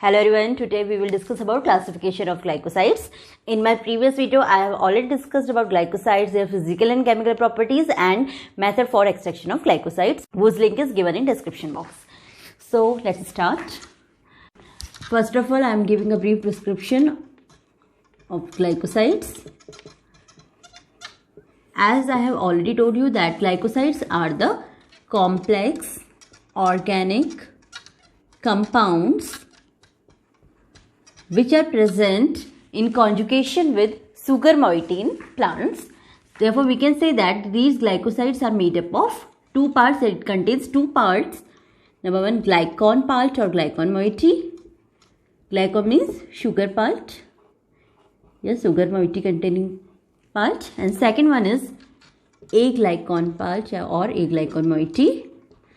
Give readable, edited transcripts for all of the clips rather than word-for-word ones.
Hello everyone, today we will discuss about classification of glycosides. In my previous video, I have already discussed about glycosides, their physical and chemical properties and method for extraction of glycosides, whose link is given in description box. So let's start. First of all, I am giving a brief description of glycosides. As I have already told you that glycosides are the complex organic compounds which are present in conjugation with sugar moiety in plants. Therefore, we can say that these glycosides are made up of two parts. It contains two parts. Number one, glycon part or glycon moiety. Glycon means sugar part. Yes, sugar moiety containing part. And second one is aglycon part or aglycon moiety.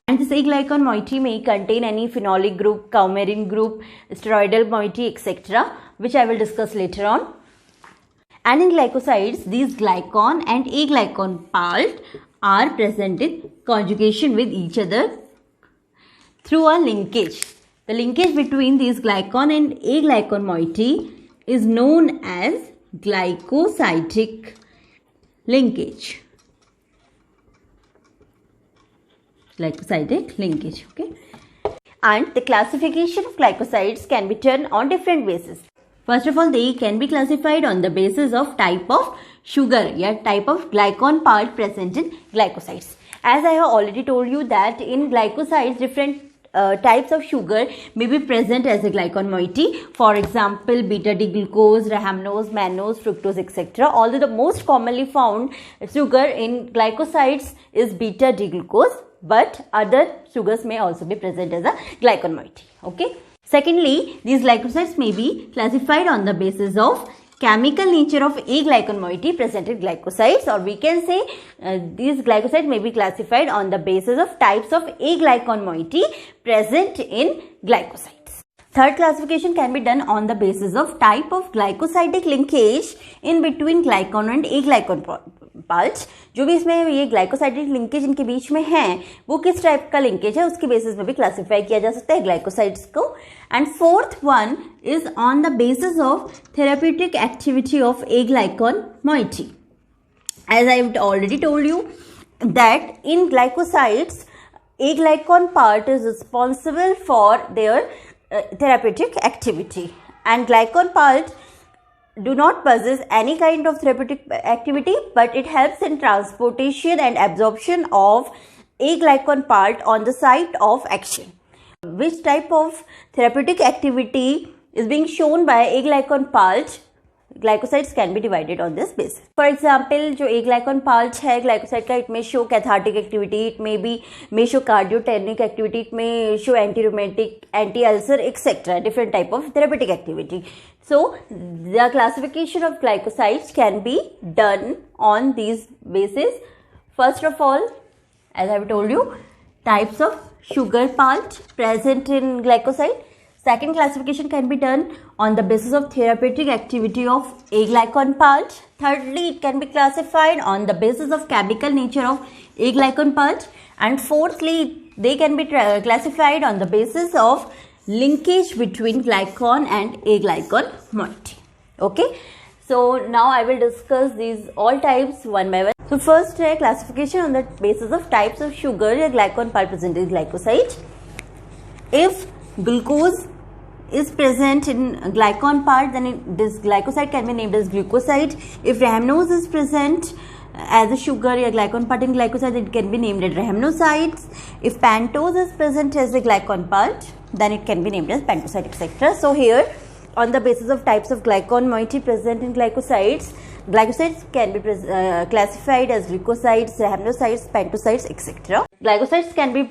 And this aglycon moiety may contain any phenolic group, coumarin group, steroidal moiety, etc., which I will discuss later on. And in glycosides, these glycon and aglycon part are present in conjugation with each other through a linkage. The linkage between these glycon and aglycon moiety is known as glycosidic linkage. Glycosidic linkage, okay. And the classification of glycosides can be done on different bases. First of all, they can be classified on the basis of type of sugar, type of glycon part present in glycosides. As I have already told you that in glycosides, different types of sugar may be present as a glycon moiety. For example, beta-D-glucose, rhamnose, mannose, fructose, etc. Although the most commonly found sugar in glycosides is beta-D-glucose, but other sugars may also be present as a glycon moiety. Okay. Secondly, these glycosides may be classified on the basis of chemical nature of aglycon moiety present in glycosides, or we can say these glycosides may be classified on the basis of types of aglycon moiety present in glycosides. Third classification can be done on the basis of type of glycosidic linkage in between glycon and aglycon part. जो भी इसमें ये glycosidic linkage इनके बीच में है वो किस type का लिंकेज है उसके बेसिस पे भी क्लासिफाई किया जा सकता है ग्लाइकोसाइड्स को. And fourth one is on the basis of therapeutic activity of aglycon moiety. As I already told you that in glycosides, aglycon part is responsible for their therapeutic activity, and glycon part do not possess any kind of therapeutic activity, but it helps in transportation and absorption of aglycon part on the site of action. Which type of therapeutic activity is being shown by aglycon part? Glycosides can be divided on this basis. For example, जो aglycon part है glycoside का, it may show cathartic activity, it may show cardiotonic activity, it may show anti-rheumatic, anti-ulcer, etc. Different type of therapeutic activity. So, the classification of glycosides can be done on these bases. First of all, as I have told you, types of sugar part present in glycoside. Second classification can be done on the basis of therapeutic activity of aglycon part. Thirdly, it can be classified on the basis of chemical nature of aglycon part. And fourthly, they can be classified on the basis of linkage between glycon and aglycon moiety. Okay. So now I will discuss these all types one by one. So first, classification on the basis of types of sugar या glycon part present in glycoside. If glucose is present in glycon part, then this glycoside can be named as glucoside. If rhamnose is present as a sugar or glycon part in glycoside, it can be named as rhamnosides. If pentose is present as a glycon part, then it can be named as pentoside, etc. So here, on the basis of types of glycon moiety present in glycosides, glycosides can be classified as glucosides, rhamnosides, pentosides, etc. Glycosides can be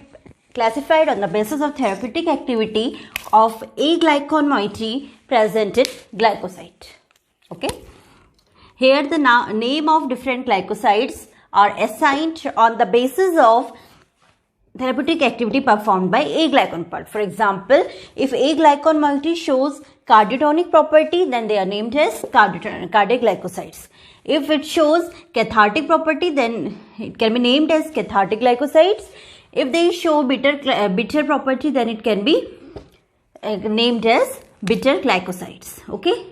classified on the basis of therapeutic activity of aglycon moiety present in glycoside. Okay. Here the name of different glycosides are assigned on the basis of therapeutic activity performed by aglycon part. For example, if aglycon moiety shows cardiotonic property, then they are named as cardiac glycosides. If it shows cathartic property, then it can be named as cathartic glycosides. If they show bitter property, then it can be named as bitter glycosides. Okay.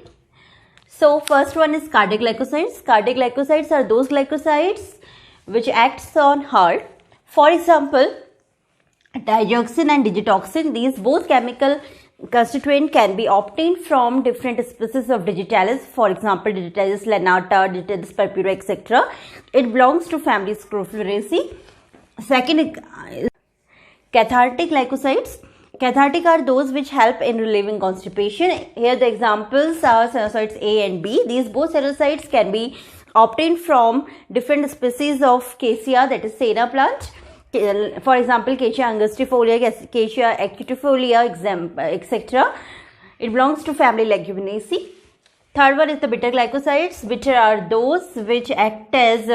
So first one is cardiac glycosides. Cardiac glycosides are those glycosides which acts on heart. For example, digoxin and digitoxin, these both chemical constituent can be obtained from different species of digitalis. For example, digitalis lanata, digitalis purpura, etc. It belongs to family Scrophulariaceae. Second, cathartic glycosides. Cathartic are those which help in relieving constipation. Here the examples are sinusoids A and B. These both sinusoids can be obtained from different species of cassia, that is senna plant. For example, Cassia angustifolia, Cassia acutifolia, etc. It belongs to family Leguminosae. Third one is the bitter glycosides. Bitter are those which act as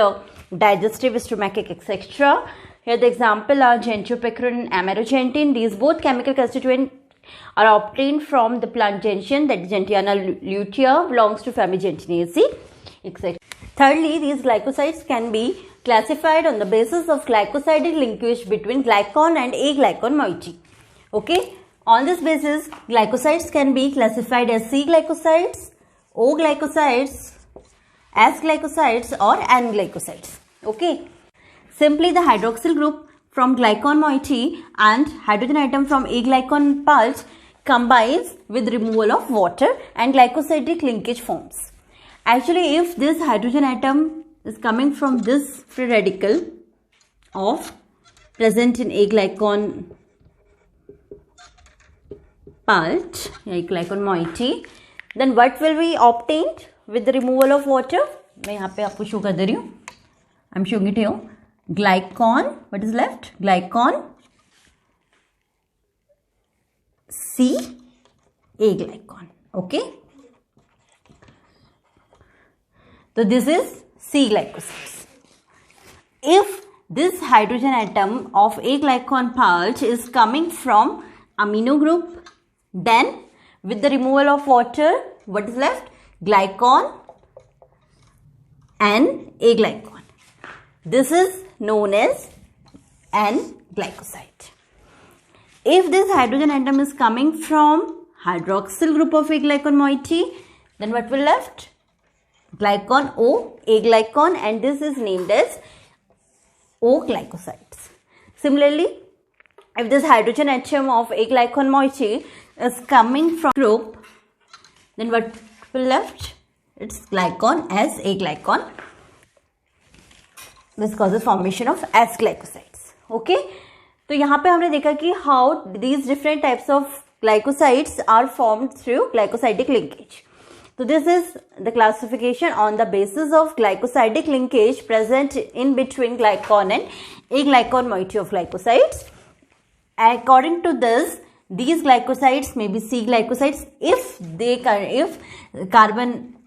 digestive, stomachic, etc. Here the example are gentiopecrin and amarogentin. These both chemical constituents are obtained from the plant gentian, that is Gentiana lutea, belongs to family Gentianaceae, etc. Thirdly, these glycosides can be classified on the basis of glycosidic linkage between glycon and aglycon moiety. Okay, on this basis, glycosides can be classified as C glycosides, O glycosides, S glycosides, or N glycosides. Okay. Simply the hydroxyl group from glycon moiety and hydrogen atom from aglycon pulse combines with removal of water and glycosidic linkage forms. Actually, if this hydrogen atom is coming from this free radical of present in aglycon pulse, aglycon moiety, then what will be obtained with the removal of water? मैं यहाँ पे आपको show कर दे रही हूँ. I'm showing it here. Glycon, what is left? Glycon, C, aglycon. Okay. So this is C glycosides. If this hydrogen atom of aglycon pulse is coming from amino group, then with the removal of water, what is left? Glycon and aglycon. This is known as N-glycoside. If this hydrogen atom is coming from hydroxyl group of aglycon moiety, then what will left? Glycon O, aglycon, and this is named as O-glycosides. Similarly, if this hydrogen atom of aglycon moiety is coming from group, then what will left? It's glycon as aglycon. This causes formation of S glycosides. Okay, तो यहाँ पे हमने देखा कि how these different types of glycosides are formed through glycosidic linkage. So this is the classification on the basis of glycosidic linkage present in between glycon and aglycon moiety of glycosides. According to this, these glycosides may be C glycosides if carbon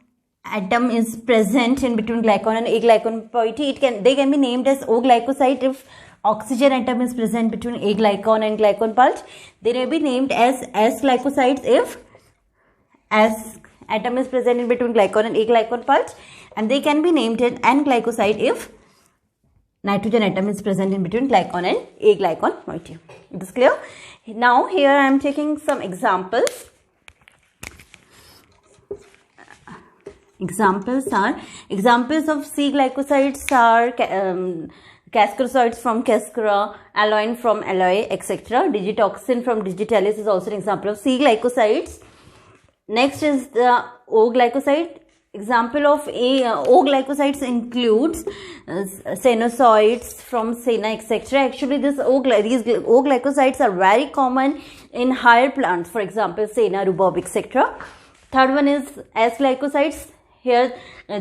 atom is present in between glycon and aglycon moiety. They can be named as O glycoside if oxygen atom is present between aglycon and glycon pulse. They may be named as S glycosides if S atom is present in between glycon and aglycon pulse, and they can be named as N glycoside if nitrogen atom is present in between glycon and aglycon moiety. It is clear? Now here I am taking some examples. Examples of C glycosides are cascarosides from cascara, aloin from aloe, etc. Digitoxin from digitalis is also an example of C glycosides. Next is the O glycoside. Example of O glycosides includes sinusoids from senna, etc. Actually, these O glycosides are very common in higher plants. For example, senna, rhubarb, etc. Third one is S glycosides. Here,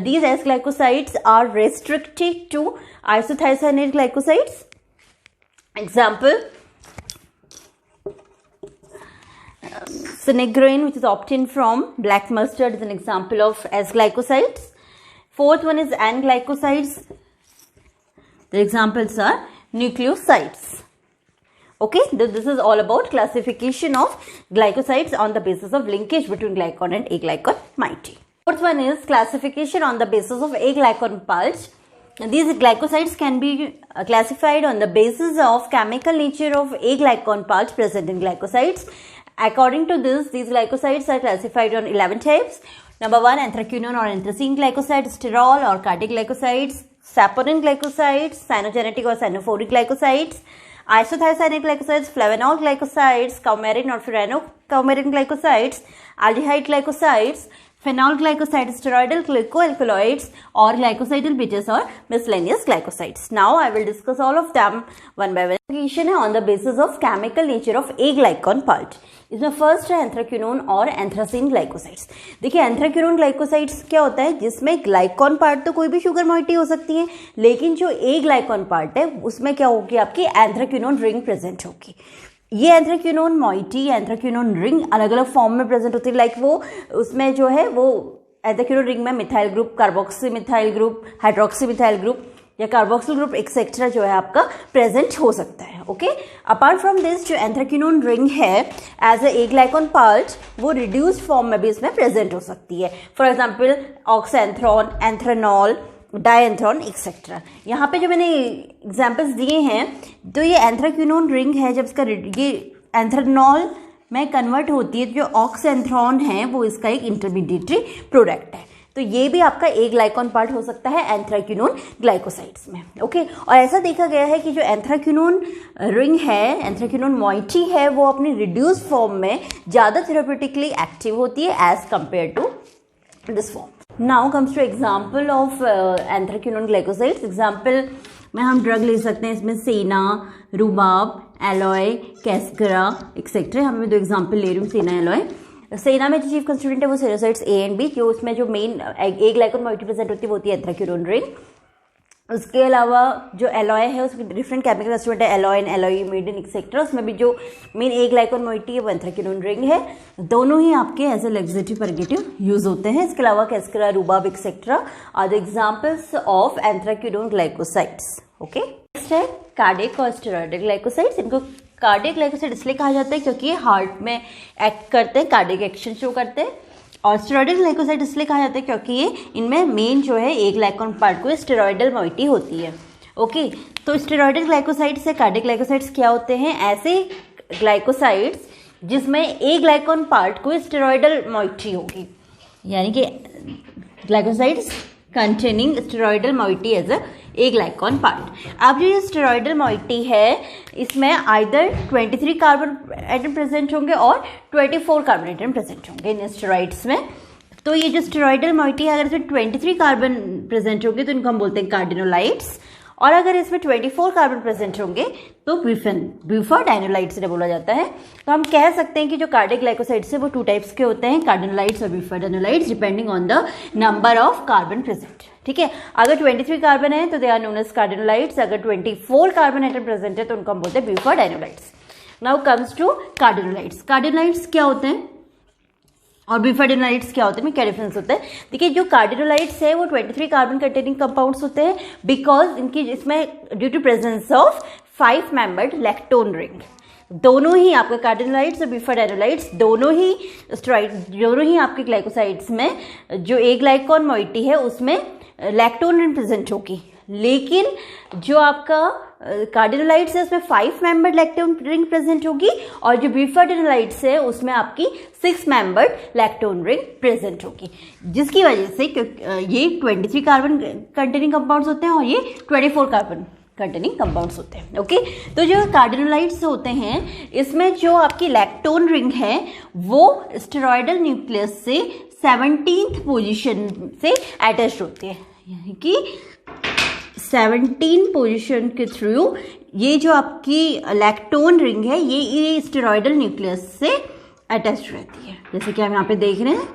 these S glycosides are restricted to isothiocyanate glycosides. Example, Sinigrin, which is obtained from black mustard, is an example of S glycosides. Fourth one is N glycosides. The examples are nucleosides. Okay, this is all about classification of glycosides on the basis of linkage between glycon and aglycon moiety. Fourth one is classification on the basis of aglycon pulse. These glycosides can be classified on the basis of chemical nature of aglycon pulse present in glycosides. According to this, these glycosides are classified on 11 types. Number 1, anthraquinone or anthracene glycosides, sterol or cardiac glycosides, saponin glycosides, cyanogenetic or cyanophoric glycosides, isothiocyanate glycosides, flavanol glycosides, coumarin or furanocoumarin glycosides, aldehyde glycosides, phenol glycosides, steroidal glycoalkaloids, or glycosidal bitters or miscellaneous glycosides. Now I will discuss all of them one by one. Classification है on the basis of chemical nature of a glycon part. इसमें first है anthraquinone और anthracene glycosides. देखिए anthraquinone glycosides क्या होता है, जिसमें ग्लाइकॉन part तो कोई भी शुगर मॉइटी हो सकती है, लेकिन जो ए ग्लाइकॉन पार्ट है उसमें क्या होगी, आपकी एंथ्राक्विनोन रिंग प्रेजेंट होगी. ये एंथ्राक्विनोन मॉइटी, एंथ्राक्विनोन रिंग अलग अलग फॉर्म में प्रेजेंट होती है. लाइक वो उसमें जो है वो एंथ्राक्विनोन रिंग में methyl group, carboxy methyl group, hydroxy methyl group या कार्बोक्सिल ग्रुप एक्सेट्रा जो है आपका प्रेजेंट हो सकता है. ओके, अपार्ट फ्रॉम दिस जो एंथ्राक्विनोन रिंग है एज ए ग्लाइकॉन पार्ट, वो रिड्यूस्ड फॉर्म में भी इसमें प्रेजेंट हो सकती है. For example oxanthrone, anthranol, dianthrone etcetera. यहाँ पे जो मैंने एग्जाम्पल्स दिए हैं, तो ये एंथ्राक्विनोन रिंग है, जब इसका ये एंथ्रेनॉल में कन्वर्ट होती है, जो ऑक्सैंथ्रॉन है वो इसका एक इंटरमीडिएटरी प्रोडक्ट है. तो ये भी आपका एक ग्लाइकॉन पार्ट हो सकता है एंथ्राक्विनोन ग्लाइकोसाइड्स में. ओके, और ऐसा देखा गया है कि जो एंथ्राक्विनोन रिंग है, एंथ्राक्विनोन मॉइटी है, वो अपनी रिड्यूस्ड फॉर्म में ज़्यादा थेरेप्यूटिकली एक्टिव होती है as compare to this form. Now comes to example of anthraquinone glycosides. Example में हम ड्रग ले सकते हैं, इसमें सेना, रूबाब, एलॉय, कैस्करा एक्सेट्रा. हम मैं 2 एग्जाम्पल ले रही हूँ सेना, एलॉय. सेना में जो चीफ कंस्टिट्यूएंट है वो सेरोसाइट्स ए एंड बी, जो उसमें जो मेन ए ग्लाइकॉन मॉइटी प्रेजेंट होती है वो होती है एंथ्राक्विनोन रिंग. उसके अलावा जो एलॉय है उसमें डिफरेंट केमिकल कंस्टिट्यूएंट है, एलॉइन, एलॉइमेडिन एक्सेट्रा. उसमें भी जो मेन ए ग्लाइकॉन मॉइटी है वो एंथ्राक्विनोन रिंग है. दोनों ही आपके as a laxative purgative use होते हैं. इसके अलावा cascara, rhubarb etcetera are the examples of anthraquinone glycosides. Okay, next है कार्डियक और स्टेरॉयडल ग्लाइकोसाइड्स. इनको कार्डियक ग्लाइकोसाइड इसलिए कहा जाता है क्योंकि ये हार्ट में एक्ट करते हैं, कार्डियक एक्शन शो करते हैं. और स्टेरॉयडल ग्लाइकोसाइड इसलिए कहा जाता है क्योंकि ये इनमें मेन जो है एक ग्लाइकॉन पार्ट को स्टेरॉयडल मॉइटी होती है. ओके, तो स्टेरॉयडल ग्लाइकोसाइड से कार्डियक ग्लाइकोसाइड्स क्या होते हैं, ऐसे ग्लाइकोसाइड्स जिसमें एक ग्लाइकॉन पार्ट को स्टेरॉयडल मॉइटी होगी, यानी कि glycosides containing steroidal moiety as aglycone part. अब जो ये स्टेरॉयडल मॉइटी है, इसमें आइदर 23 कार्बन एटम प्रेजेंट होंगे और 24 कार्बन एटम प्रेजेंट होंगे इन स्टेरॉइड्स में. तो ये जो स्टेरॉयडल मॉइटी है, अगर इसमें 23 कार्बन प्रेजेंट होंगे तो इनको हम बोलते हैं कार्डिनोलाइट्स, और अगर इसमें 24 कार्बन प्रेजेंट होंगे तो ब्यूफाडाइनोलाइट्स इन्हें बोला जाता है. तो हम कह सकते हैं कि जो कार्डियक ग्लाइकोसाइड्स है वो 2 टाइप्स के होते हैं, कार्डिनोलाइट्स और bufadienolides, depending on the number of carbon present. ठीक है, अगर 23 कार्बन है तो they are known as cardenolides. अगर 24 कार्बन एटम प्रेजेंट है तो उनको हम बोलते हैं bufadienolides. Now comes to cardenolides. Cardenolides क्या होते हैं और ब्यूफाडाइनोलाइट्स क्या होते हैं, क्या डिफरेंस होता है. देखिए, जो कार्डिनोलाइट्स है वो 23 कार्बन कंटेनिंग कंपाउंड्स होते हैं, बिकॉज इनकी इसमें due to presence of 5 membered lactone ring. दोनों ही आपके कार्डिनोलाइट्स और ब्यूफाडाइनोलाइट्स दोनों ही आपके ग्लाइकोसाइड्स में जो एक ग्लाइकॉन मॉइटी है उसमें लैक्टोन रिंग प्रेजेंट होगी. लेकिन जो आपका कार्डिनोलाइट्स है उसमें 5 मेंबर्ड लैक्टोन रिंग प्रेजेंट होगी, और जो ब्यूफाडाइनोलाइट्स है उसमें आपकी 6 मेंबर्ड लैक्टोन रिंग प्रेजेंट होगी, जिसकी वजह से ये 23 कार्बन कंटेनिंग कंपाउंड्स होते हैं और ये 24 कार्बन कंटेनिंग कंपाउंड्स होते हैं. ओके, तो जो कार्डिनोलाइट्स होते हैं इसमें जो आपकी लैक्टोन रिंग है वो स्टेरॉयडल न्यूक्लियस से 17th पोजीशन से अटैच्ड होती है, यानी कि 17 पोजीशन के थ्रू ये जो आपकी लैक्टोन रिंग है ये स्टेरॉयडल न्यूक्लियस से अटैच्ड रहती है. जैसे कि हम यहाँ पे देख रहे हैं,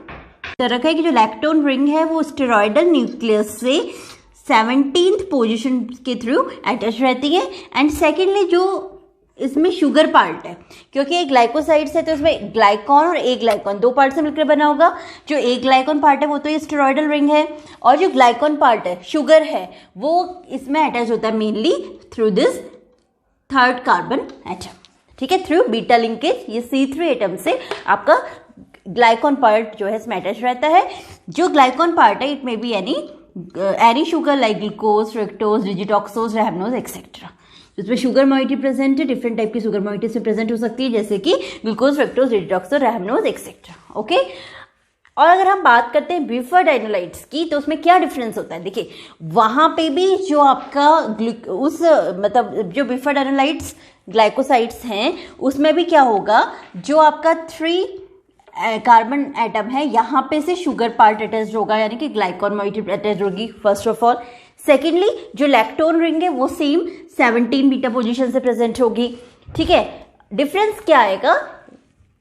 तो रखा है कि जो लैक्टोन रिंग है वो स्टेरॉयडल न्यूक्लियस से 17th पोजीशन के थ्रू अटैच रहती है. एंड सेकेंडली जो इसमें शुगर पार्ट है, क्योंकि एक ग्लाइकोसाइड्स है तो इसमें ग्लाइकॉन और एक ग्लाइकॉन 2 पार्ट से मिलकर बना होगा. जो एक ग्लाइकॉन पार्ट है वो तो ये स्टेरॉयडल रिंग है, और जो ग्लाइकॉन पार्ट है शुगर है वो इसमें अटैच होता है mainly through this 3rd carbon atom. ठीक है, थ्रू बीटा लिंकेज ये C3 एटम से आपका ग्लाइकॉन पार्ट जो है इसमें अटैच रहता है. जो ग्लाइकॉन पार्ट है it may be any sugar like glucose, fructose, digitoxose, rhamnose etcetera. उसमें शुगर मॉइटी प्रेजेंट है, डिफरेंट टाइप की शुगर मॉइटी से प्रेजेंट हो सकती है, जैसे कि glucose, fructose, detox, rhamnose etcetera. Okay, और अगर हम बात करते हैं बिफाडाइनोलाइट्स की, तो उसमें क्या डिफरेंस होता है? देखिए, वहां पे भी जो आपका मतलब जो बिफाडाइनोलाइट्स ग्लाइकोसाइड्स हैं, उसमें भी क्या होगा, जो आपका 3 कार्बन एटम है, यहाँ पे से शुगर पार्ट अटैच होगा, यानी कि ग्लाइकॉन मॉइटी अटैच होगी, फर्स्ट ऑफ ऑल। सेकेंडली, जो लैक्टोन रिंग है वो सेम 17 बीटा पोजीशन से प्रेजेंट होगी। ठीक है, डिफरेंस क्या आएगा,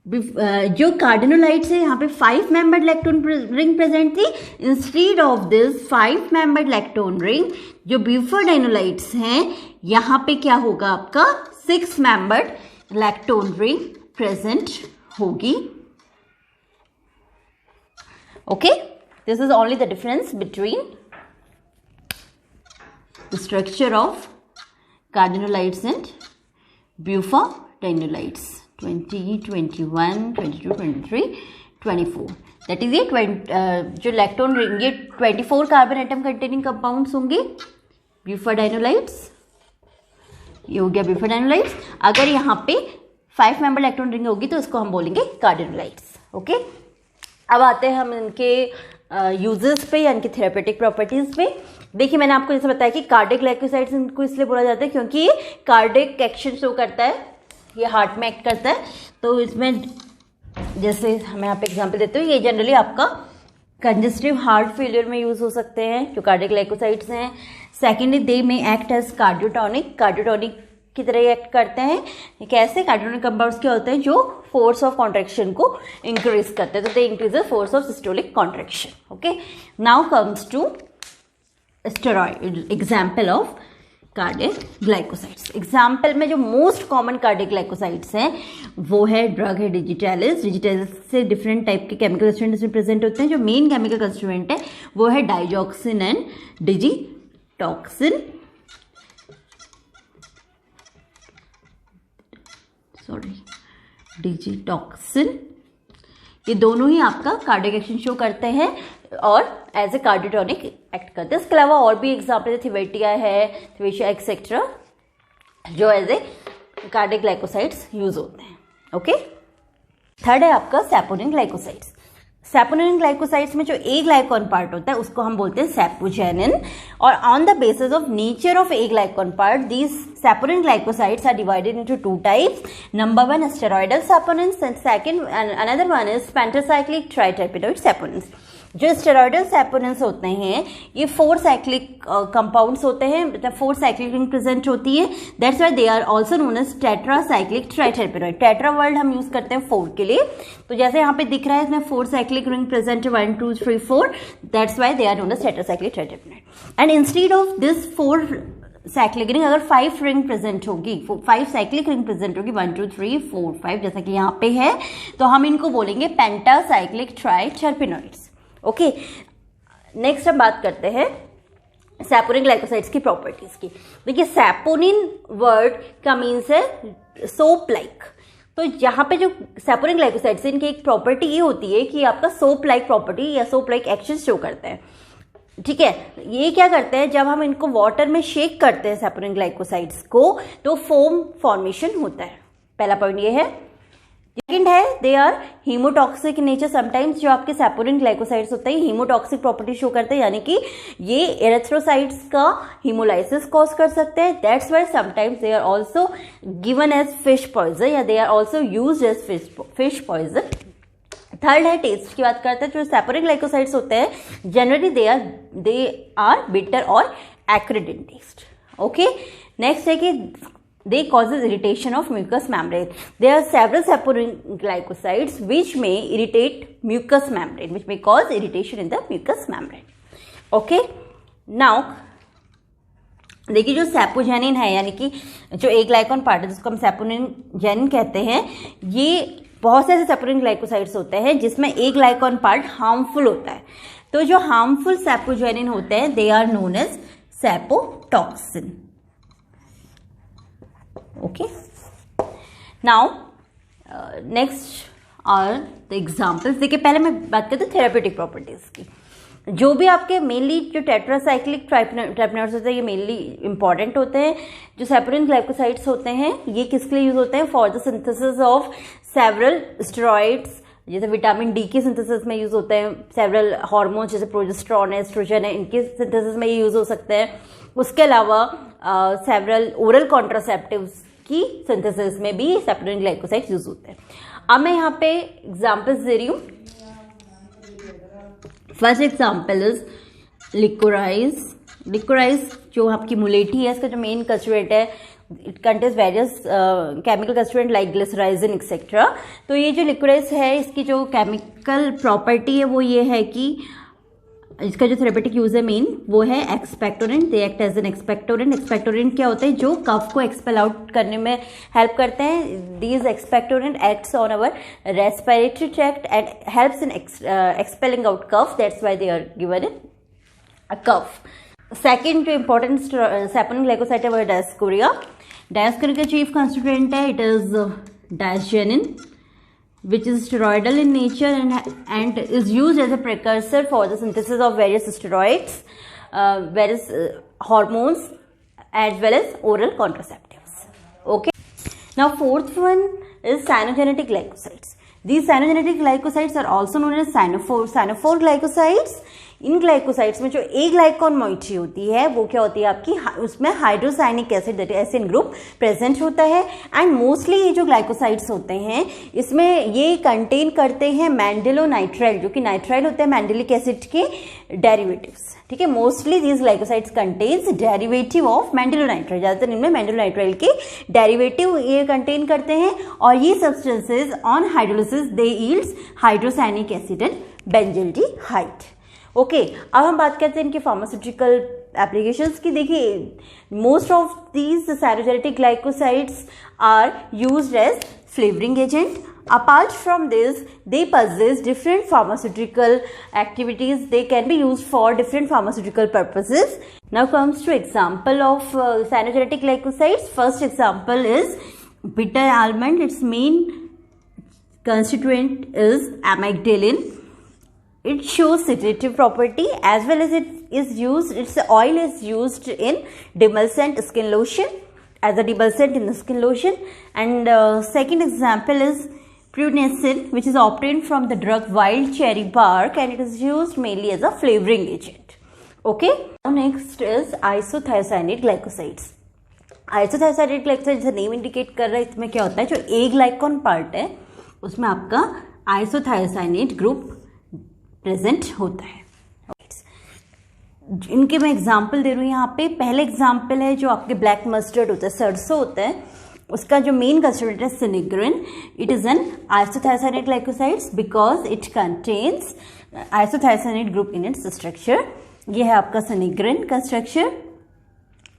जो कार्डिनोलाइट्स है यहाँ पे 5 मेंबर्ड लैक्टोन रिंग प्रेजेंट थी, instead of this 5 membered lactone ring, जो बिफाडाइनोलाइट्स हैं यहाँ पे क्या होगा, आपका 6 मेंबर्ड लैक्टोन रिंग प्रेजेंट होगी। Okay, this is only the difference between the structure of cardinolites and bufadinolites. 20, 21, 22, 23, 24. That is ये जो लैक्टोन रिंग, ये 24 कार्बन एटम कंटेनिंग कंपाउंड्स होंगे bufadinolites, ये हो गया bufadinolites। अगर यहाँ पे 5 मेंबर लैक्टोन रिंग होगी तो इसको हम बोलेंगे कार्डिनोलाइट्स। ओके, अब आते हैं हम इनके यूजेस पे, यानी कि थेरेपेटिक प्रॉपर्टीज पे। देखिए, मैंने आपको जैसे बताया कि कार्डिक ग्लाइकोसाइड्स इनको इसलिए बोला जाता है क्योंकि ये कार्डिक एक्शन शो करता है, ये हार्ट में एक्ट करता है। तो इसमें जैसे मैं यहाँ पे एग्जांपल देती हूँ, ये जनरली आपका कंजेस्टिव हार्ट फेलियर में यूज हो सकते हैं, जो कार्डिक ग्लाइकोसाइड्स हैं। सेकेंडली, दे में एक्ट एज कार्डियोटॉनिक की तरह एक्ट करते हैं। कैसे? कार्डियोटॉनिक कंपाउंड्स क्या होते हैं, जो फोर्स ऑफ कॉन्ट्रैक्शन को इंक्रीज करते हैं, तो they increase the force of systolic contraction. Okay, now comes to steroid, example of cardiac glycosides. Example में जो मोस्ट कॉमन कार्डिक ग्लाइकोसाइड्स हैं वो है ड्रग है डिजिटैलिस। डिजिटैलिस से डिफरेंट टाइप के केमिकल कंस्टिट्यूएंट्स में प्रेजेंट होते हैं। जो मेन केमिकल कंस्टिट्यूएंट है वो है डाइजॉक्सिन एंड डिजिटॉक्सिन, डिजिटॉक्सिन। ये दोनों ही आपका कार्डियक एक्शन शो करते हैं और एज ए कार्डियोटॉनिक एक्ट करते हैं। इसके अलावा और भी एग्जाम्पल है, थिवेटिया है, थिवेशिया एक्सेट्रा, जो as a cardiac glycosides use होते हैं। ओके, थर्ड है आपका सैपोनिन ग्लाइकोसाइड्स। सैपोनिन ग्लाइकोसाइड्स में जो ए ग्लाइकॉन पार्ट होता है उसको हम बोलते हैं सैपोजेनिन, और on the basis of nature of aglycone part, these saponin glycosides are divided into 2 types. Number 1 steroidal saponins and second another one is pentacyclic triterpenoid saponins. जो स्टेरॉइडल सैपोनिन्स होते हैं ये 4 साइक्लिक कंपाउंड्स होते हैं, मतलब 4 cyclic ring present होती है। That's why they are also known as tetracyclic triterpenoid. Tetra word हम यूज करते हैं 4 के लिए, तो जैसे यहाँ पे दिख रहा है इसमें 4 साइक्लिक रिंग प्रेजेंट है, 1 2 3 4, that's why they are known as tetracyclic triterpenoid. And instead of this 4 cyclic ring अगर 5 रिंग प्रेजेंट होगी, 5 साइक्लिक रिंग प्रेजेंट होगी, 1 2 3 4 5, जैसा कि यहाँ पे है, तो हम इनको बोलेंगे पेंटासाइक्लिक ट्राइटर्पिनोइड्स। ओके, नेक्स्ट हम बात करते हैं सैपोनिन ग्लाइकोसाइड्स की प्रॉपर्टीज की। देखिए, सैपोनिन वर्ड का मीन्स है सोप लाइक। तो यहाँ पे जो सैपोनिन ग्लाइकोसाइड्स इनकी एक प्रॉपर्टी ये होती है कि आपका सोप लाइक प्रॉपर्टी या सोप लाइक एक्शन शो करते हैं। ठीक है, ये क्या करते हैं, जब हम इनको वाटर में शेक करते हैं सैपोनिन ग्लाइकोसाइड्स को, तो फोम फॉर्मेशन होता है। पहला पॉइंट ये है। सेकेंड है, they are haemotoxic in nature. Sometimes जो आपके सैपोनिन ग्लाइकोसाइड्स होते हैं हीमोटॉक्सिक प्रॉपर्टी शो करते हैं, यानी कि ये एरिथ्रोसाइट्स का हीमोलाइसिस कॉज कर सकते हैं। That's why sometimes they are also given as fish poison, या they are also used as fish poison. Third है टेस्ट की बात करते हैं। जो सैपोनिन ग्लाइकोसाइड्स होते हैं जनरली दे आर बिटर और acrid in taste. Okay, next है कि they causes irritation of mucous membrane. There are several saponin glycosides which may irritate mucous membrane, which may cause irritation in the mucous membrane. Okay, now देखिए, जो सैपोजेनिन है, यानी कि जो ए ग्लाइकॉन part है जिसको हम सैपोजेनिन कहते हैं, ये बहुत से ऐसे सैपोनिन ग्लाइकोसाइड्स होते हैं जिसमें ए ग्लाइकॉन पार्ट हार्मफुल होता है। तो जो हार्मफुल सैपोजेनिन होते हैं they are known as sapotoxin. Okay, now next are the examples. देखिए, पहले मैं बात करती हूँ थेरेपेटिक प्रॉपर्टीज की। जो भी आपके मेनली जो टेट्रासाइक्लिक ट्राइपनॉइड्स होते हैं ये मेनली इंपॉर्टेंट होते हैं। जो सैपोनिन ग्लाइकोसाइड्स होते हैं ये किसके लिए यूज होते हैं? For the synthesis of several steroids, जैसे विटामिन डी के सिंथेसिस में यूज होते हैं। सेवरल हार्मोन्स जैसे प्रोजेस्टेरॉन है, एस्ट्रोजन है, इनके सिंथेसिस में ये यूज हो सकते हैं। उसके अलावा सेवरल ओरल कॉन्ट्रासेप्टिव्स की सिंथेसिस में भी सैपोनिन ग्लाइकोसाइड्स यूज होते हैं। अब मैं यहाँ पे एग्जाम्पल्स दे रही हूँ। First example is liquorice. Liquorice जो आपकी मुलेठी है, इसका जो मेन कंस्टिट्यूएंट है, it contains various chemical constituent like glycyrrhizin etcetera. तो ये जो लिकोराइज है इसकी जो केमिकल प्रॉपर्टी है वो ये है कि इसका जो थेरेपेटिक यूज है मेन वो है expectorant. They act as an expectorant. Expectorant क्या होते हैं? जो कफ को एक्सपेल आउट करने में हेल्प करते हैं। These expectorant acts on our respiratory tract and helps in expelling out cough. That's why they are given in a cough. Second जो इंपॉर्टेंट सैपोनिन ग्लाइकोसाइड है वो है डायस्कोरिया। डायस्कोरिया का चीफ कंस्टिट्यूएंट है it is diosgenin, which is steroidal in nature and is used as a precursor for the synthesis of various steroids, various hormones as well as oral contraceptives. Okay. Now fourth one is cyanogenetic glycosides. These cyanogenetic glycosides are also known as cyanophore glycosides. In glycosides में जो ए ग्लाइकॉन moiety होती है वो क्या होती है आपकी, उसमें hydrocyanic acid that is CN group present होता है। एंड मोस्टली ये जो ग्लाइकोसाइड्स होते हैं इसमें ये कंटेन करते हैं मैंडेलोनाइट्राइल, जो कि नाइट्राइल होते हैं मैंडेलिक एसिड के डेरिवेटिव्स। ठीक है, mostly these glycosides contains derivative of mandelonitrile. ज्यादातर इनमें मैंडेलोनाइट्राइल के डेरिवेटिव ये कंटेन करते हैं और ये substances on hydrolysis they yields hydrocyanic acid and benzaldehyde. Okay, अब हम बात करते हैं इनके फार्मास्यूटिकल एप्लीकेशंस की। देखिए, most of these cyanogenetic glycosides are used as flavouring agent. Apart from this, they possess different pharmaceutical activities. They can be used for different pharmaceutical purposes. Now comes to example of cyanogenetic glycosides. First example is bitter almond. Its main constituent is amygdalin. It shows sedative property as well as its oil is used in demulcent skin lotion, as a demulcent in the skin lotion. And second example is prunicin, which is obtained from the drug wild cherry bark and it is used mainly as a flavoring agent. Okay, now next is isothiocyanate glycosides. Isothiocyanate glycosides जैसे name indicate कर रहा है, इसमें क्या होता है, जो ए ग्लाइकॉन part है उसमें आपका आइसोथायोसाइनेट ग्रुप प्रेजेंट होता है। इनके मैं एग्जाम्पल दे रही हूँ यहाँ पे। पहले एग्जाम्पल है जो आपके ब्लैक मस्टर्ड होता है, सरसों होता है, उसका जो मेन कंस्टिट्यूएंट है sinigrin. It is an isothiocyanate glycosides because it contains isothiocyanate group in its structure. ये है आपका सिनिग्रिन का स्ट्रक्चर।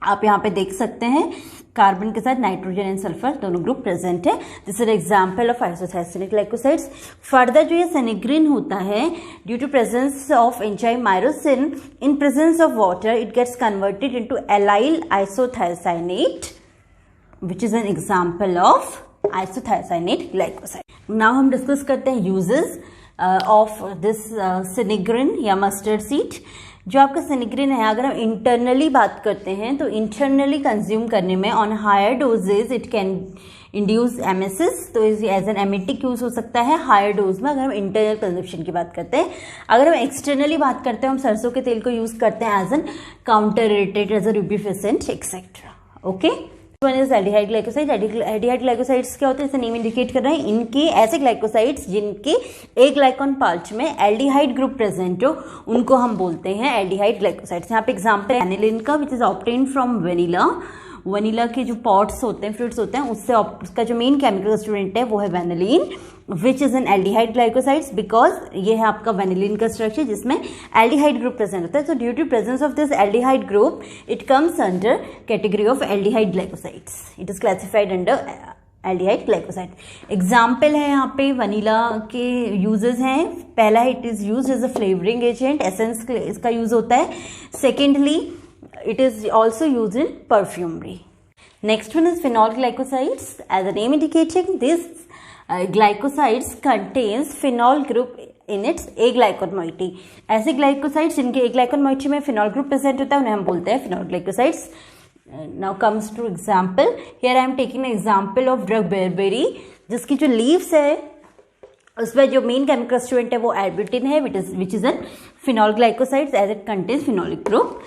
आप यहाँ पे देख सकते हैं कार्बन के साथ नाइट्रोजन एंड सल्फर दोनों ग्रुप प्रेजेंट है। This is example of isothiocyanate glycosides. Further जो ये सिनिग्रिन होता है, due to presence of enzyme myrosin in presence of water, it gets converted into allyl isothiocyanate, which is an example of isothiocyanate glycoside. Now हम discuss करते हैं uses of this sinigrin या mustard seed. जो आपका sinigrin है, अगर हम internally बात करते हैं तो इंटरनली कंज्यूम करने में on higher doses it can induce emesis, तो एज एन एमेटिक यूज हो सकता है हायर डोज में अगर हम इंटरनल कंजप्शन की बात करते हैं। अगर हम एक्सटर्नली बात करते हैं, हम सरसों के तेल को यूज करते हैं as an counter irritate, as a rubefacient etcetera. Okay, one is aldehyde glycoside. Aldehyde glycosides क्या होते हैं, जैसे नेम इंडिकेट कर रहे हैं, इनके ऐसे ग्लाइकोसाइड्स जिनके एक ग्लाइकॉन पार्ट में एल्डिहाइड ग्रुप प्रेजेंट हो उनको हम बोलते हैं एल्डिहाइड ग्लाइकोसाइड्स। यहाँ पे एग्जांपल है एनिलिन का, which is obtained from vanilla. Vanilla के जो पॉट्स होते हैं, फ्रूट्स होते हैं, उससे उसका जो मेन केमिकल कंस्टिट्यूएंट है वो है vanillin, which is an aldehyde glycosides because ये है आपका वेनिलीन का स्ट्रक्चर जिसमें एल्डिहाइड ग्रुप प्रेजेंट होता है। So due to presence of this aldehyde group it comes under category of aldehyde glycosides. It is classified under aldehyde glycoside. Example है यहाँ पे वनीला के यूजेस हैं। पहला है it is use as a flavouring agent, essence इसका use होता है। Secondly it is also used in perfumery. Next one is phenol glycosides. As the name indicating, this glycosides contains phenol group in its aglycone moiety. ऐसे glycosides जिनके aglycone moiety में phenol group present होता है उन्हें हम बोलते हैं phenol glycosides. Now comes to example, here I am taking example of drug bearberry, जिसकी जो लीव्स है उसमें जो मेन केमिकल कंस्टिट्यूएंट है वो एल्ब्यूटिन है, which is an phenol glycosides as it contains phenolic group.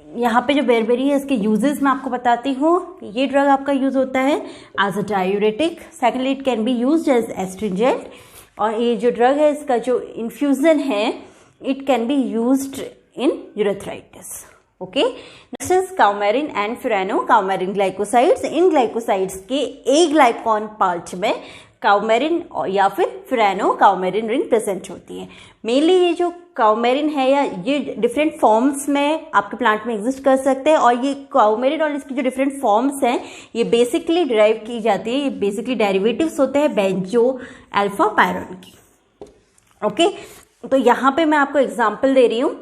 यहाँ पे जो बेरबेरी है इसके यूजेस मैं आपको बताती हूँ। ये ड्रग आपका यूज होता है as a diuretic, secondly it can be used as astringent, और ये जो ड्रग है इसका जो इन्फ्यूजन है it can be used in urethritis. Okay, next is coumarin and furano coumarin glycosides. इन ग्लाइकोसाइड्स के ए ग्लाइकॉन पार्ट में काउमेरिन या फिर फ्यूरानो काउमेरिन रिंग प्रेजेंट होती है। मेनली ये जो काउमेरिन है या ये डिफरेंट फॉर्म्स में आपके प्लांट में एग्जिस्ट कर सकते हैं, और ये काउमेरिन और इसकी जो डिफरेंट फॉर्म्स हैं ये बेसिकली डिराइव की जाती है, ये बेसिकली डेरिवेटिव्स होते हैं बेंजो अल्फा पायरोन की। ओके, तो यहाँ पे मैं आपको एग्जाम्पल दे रही हूँ।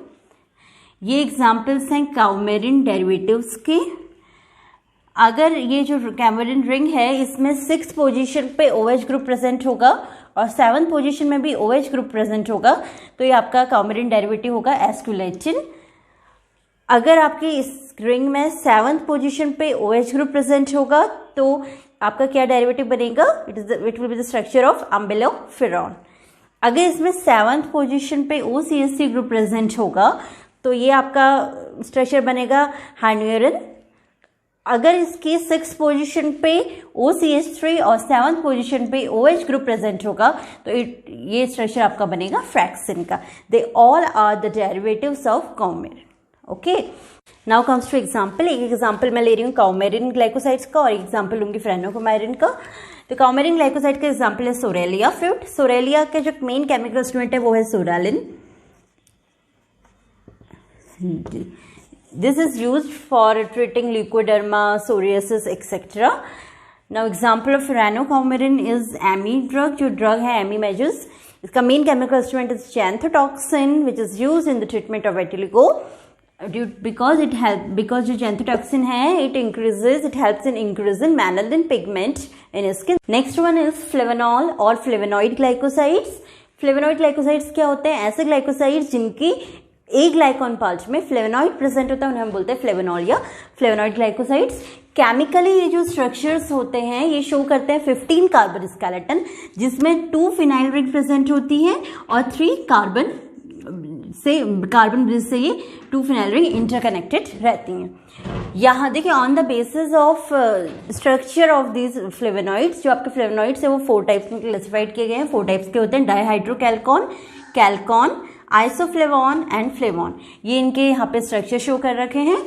ये एग्जाम्पल्स हैं काउमेरिन डेरिवेटिव्स के। अगर ये जो काउमेरिन रिंग है इसमें 6th पोजीशन पे OH ग्रुप प्रेजेंट होगा और 7th पोजीशन में भी OH ग्रुप प्रेजेंट होगा तो ये आपका काउमेरिन डेरिवेटिव होगा एस्क्विलेटिन। अगर आपकी इस रिंग में 7th पोजीशन पे OH ग्रुप प्रेजेंट होगा तो आपका क्या डेरिवेटिव बनेगा, it will be the structure of umbelliferone. अगर इसमें 7th पोजीशन पे OCH3 ग्रुप प्रेजेंट होगा तो ये आपका स्ट्रक्चर बनेगा हाइड्रोजन। अगर इसकी 6th पोजीशन पे OCH3 और 7th पोजीशन पे OH ग्रुप प्रेजेंट होगा तो ये स्ट्रक्चर आपका बनेगा फ्रैक्सिन का। They all are the derivatives of coumarin. Okay, now comes to example. एक एग्जाम्पल मैं ले रही हूँ काउमेरिन ग्लाइकोसाइड्स का और एग्जाम्पल लूंगी फ्रेनोकाउमेरिन का। तो काउमेरिन ग्लाइकोसाइड का एग्जाम्पल है सोरेलिया फ्रूट। सोरेलिया का जो मेन केमिकल कंस्टिट्यूएंट है वो है सोरालिन। This is used for treating leukoderma, psoriasis, etc. Now example of फ्यूरानोकाउमेरिन is AMI drug, जो drug है AMI measures। इसका main chemical constituent is xanthotoxin, which is used in the treatment of vitiligo. Because जो xanthotoxin है it helps in increasing melanin pigment in skin. Next one is flavanol or flavonoid glycosides. Flavonoid glycosides क्या होते हैं, ऐसे glycosides जिनकी ए ग्लाइकॉन part में flavonoid present होता है उन्हें हम बोलते हैं फ्लेवोनॉल या फ्लेवोनॉइड ग्लाइकोसाइड्स। केमिकली ये जो स्ट्रक्चर्स होते हैं ये शो करते हैं 15 कार्बन स्केलेटन, जिसमें 2 फिनाइल रिंग प्रेजेंट होती है और 3 कार्बन ब्रिज से ये 2 फिनाइल रिंग इंटरकनेक्टेड रहती हैं। यहाँ देखिए on the basis of structure of these flavonoids, जो आपके फ्लेवोनॉइड्स है वो 4 टाइप्स में क्लासिफाइड किए गए हैं। 4 टाइप्स के होते हैं, डाईहाइड्रोकैल्कॉन, कैल्कॉन, आइसोफ्लेवॉन एंड फ्लेवॉन। ये इनके यहाँ पे स्ट्रक्चर शो कर रखे हैं।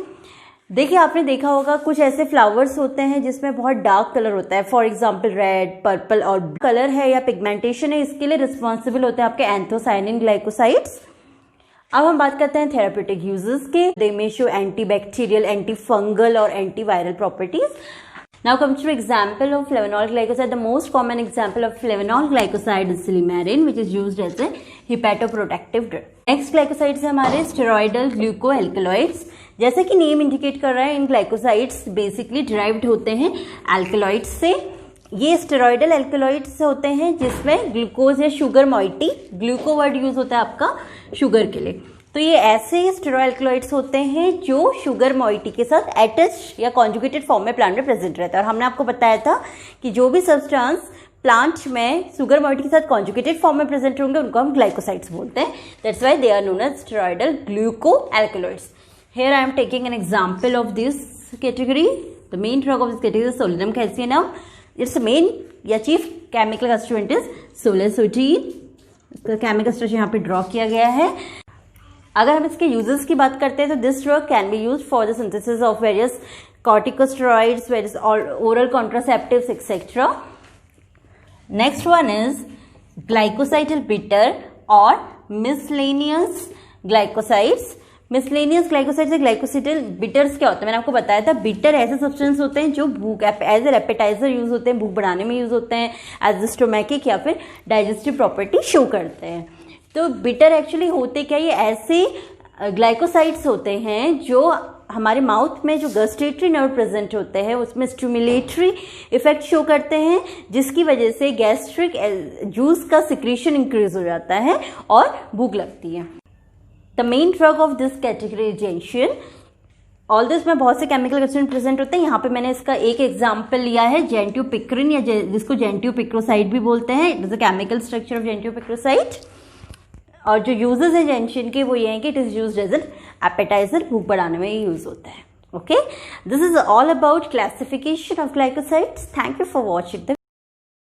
देखिए आपने देखा होगा कुछ ऐसे फ्लावर्स होते हैं जिसमें बहुत डार्क कलर होता है, फॉर एग्जांपल रेड, पर्पल, और कलर है या पिगमेंटेशन है इसके लिए रिस्पॉन्सिबल होते हैं आपके एंथोसाइनिन ग्लाइकोसाइड्स। अब हम बात करते हैं थेराप्यूटिक यूजेस के। दे मे शो एंटीबैक्टीरियल, एंटी फंगल और antiviral properties. Now comes to example of flavanol glycoside. The most common example of flavanol glycoside is silymarin, which is used as a hepatoprotective drug. Next glycosides है हमारे steroidal glucoalkaloids. जैसे कि name indicate कर रहा है इन glycosides basically derived होते हैं alkaloids से। ये स्टेरॉइडल एल्कलॉइड्स होते हैं जिसमें ग्लूकोज या शुगर मॉइटी, ग्लूको वर्ड यूज होता है आपका शुगर के लिए। तो ये ऐसे स्टेरॉइड एल्कलॉइड्स होते हैं जो शुगर मॉइटी के साथ अटैच या कॉन्जुगेटेड फॉर्म में प्लांट में प्रेजेंट रहता है। और हमने आपको बताया था कि जो भी सब्सटेंस प्लांट में शुगर मॉइटी के साथ कॉन्जुगेटेड फॉर्म में प्रेजेंट होंगे उनको हम ग्लाइकोसाइड्स बोलते हैं। That's why they are known as steroidal glucoalkaloids. Here I am taking an example of this category. The main drug of this category is Solanum calcium. Its main या chief chemical constituent is solasotine. इसका chemical structure यहाँ पे draw किया गया है। अगर हम इसके यूजेस की बात करते हैं तो this drug can be used for the synthesis of various corticosteroids, various oral contraceptives, etc. Next one is glycosyl bitter or miscellaneous glycosides. Miscellaneous glycosides या ग्लाइकोसिडिल बिटर्स क्या होता है, मैंने आपको बताया था। बिटर ऐसे सब्सटेंस होते हैं जो भूख एज ए एपेटाइजर यूज होते हैं, भूख बढ़ाने में यूज होते हैं, एज स्टोमैटिक या फिर डाइजेस्टिव प्रॉपर्टी शो करते हैं। तो बिटर एक्चुअली होते क्या, ये ऐसे ग्लाइकोसाइड्स होते हैं जो हमारे माउथ में जो गस्टेटरी नर्व प्रेजेंट होते हैं उसमें स्टिमुलेटरी इफेक्ट शो करते हैं, जिसकी वजह से गैस्ट्रिक जूस का सिक्रीशन इंक्रीज हो जाता है और भूख लगती है। The main drug of this category gentian. All this में बहुत से केमिकल कंस्टिट्यूएंट प्रेजेंट होते हैं। यहाँ पे मैंने इसका एक एग्जाम्पल लिया है जेंटियोपिक्रिन, या जिसको जेंटियोपिक्रोसाइड भी बोलते हैं। It is a chemical structure of gentiopicroside. और जो यूजेस है जेंशियन के वो ये हैं कि it is used as an appetiser, भूख बढ़ाने में ये यूज होता है। Okay, this is all about classification of glycosides. Thank you for watching the